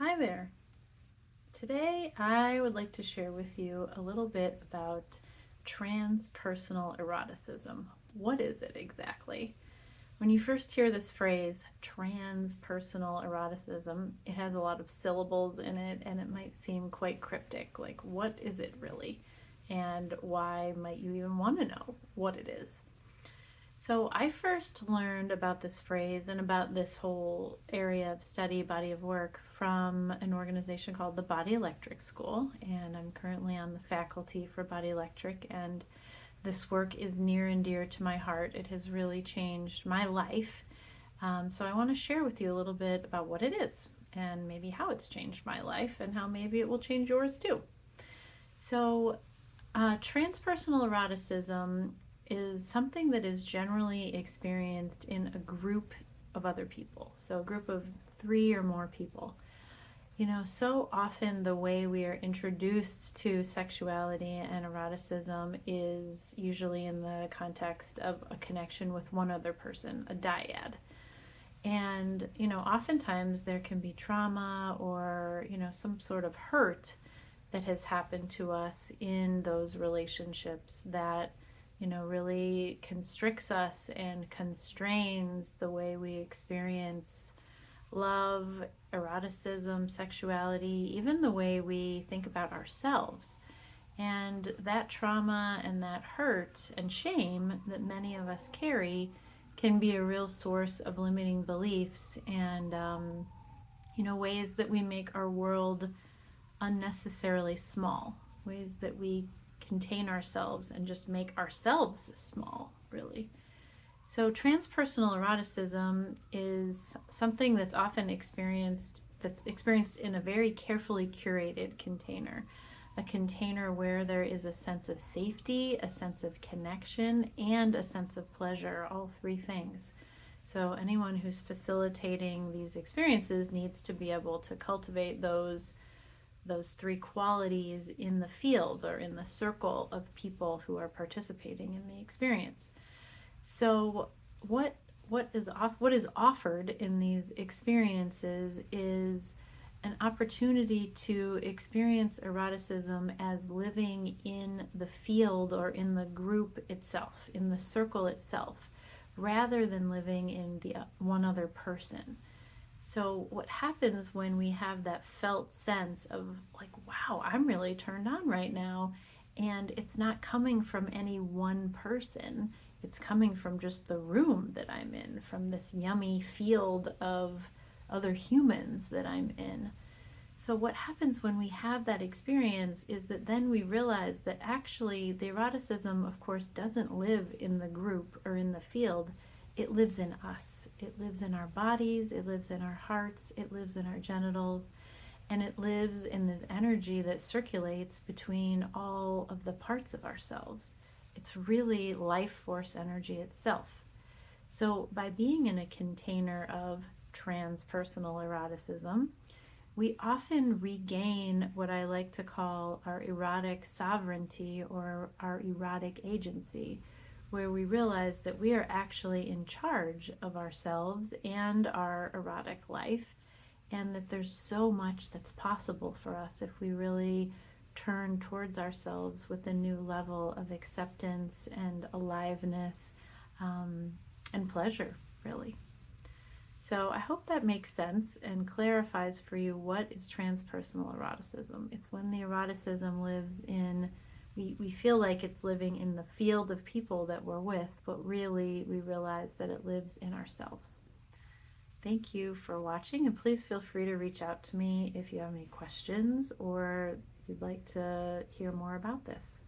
Hi there. Today I would like to share with you a little bit about transpersonal eroticism. What is it exactly? When you first hear this phrase, transpersonal eroticism, it has a lot of syllables in it and it might seem quite cryptic. Like, what is it really? And why might you even want to know what it is? So I first learned about this phrase and about this whole area of study, body of work, from an organization called the Body Electric School, and I'm currently on the faculty for Body Electric, and this work is near and dear to my heart. It has really changed my life. So I want to share with you a little bit about what it is and maybe how it's changed my life and how maybe it will change yours too. So transpersonal eroticism is something that is generally experienced in a group of other people, so a group of three or more people. So often the way we are introduced to sexuality and eroticism is usually in the context of a connection with one other person, a dyad. And, oftentimes there can be trauma or, some sort of hurt that has happened to us in those relationships that really constricts us and constrains the way we experience love, eroticism, sexuality, even the way we think about ourselves. And that trauma and that hurt and shame that many of us carry can be a real source of limiting beliefs and ways that we make our world unnecessarily small, ways that we contain ourselves and just make ourselves small, really. So, transpersonal eroticism is something that's experienced in a very carefully curated container, a container where there is a sense of safety, a sense of connection, and a sense of pleasure, all three things. So anyone who's facilitating these experiences needs to be able to cultivate those three qualities in the field or in the circle of people who are participating in the experience. So what is offered in these experiences is an opportunity to experience eroticism as living in the field or in the group itself, in the circle itself, rather than living in the one other person. So, what happens when we have that felt sense of, like, wow, I'm really turned on right now, and it's not coming from any one person, it's coming from just the room that I'm in, from this yummy field of other humans that I'm in. So, what happens when we have that experience is that then we realize that actually the eroticism, of course, doesn't live in the group or in the field. It lives in us. It lives in our bodies, it lives in our hearts, it lives in our genitals, and it lives in this energy that circulates between all of the parts of ourselves. It's really life force energy itself. So, by being in a container of transpersonal eroticism, we often regain what I like to call our erotic sovereignty or our erotic agency, where we realize that we are actually in charge of ourselves and our erotic life, and that there's so much that's possible for us if we really turn towards ourselves with a new level of acceptance and aliveness and pleasure, really. So I hope that makes sense and clarifies for you what is transpersonal eroticism. It's when the eroticism lives in, we feel like it's living in the field of people that we're with, but really we realize that it lives in ourselves. Thank you for watching, and please feel free to reach out to me if you have any questions or you'd like to hear more about this.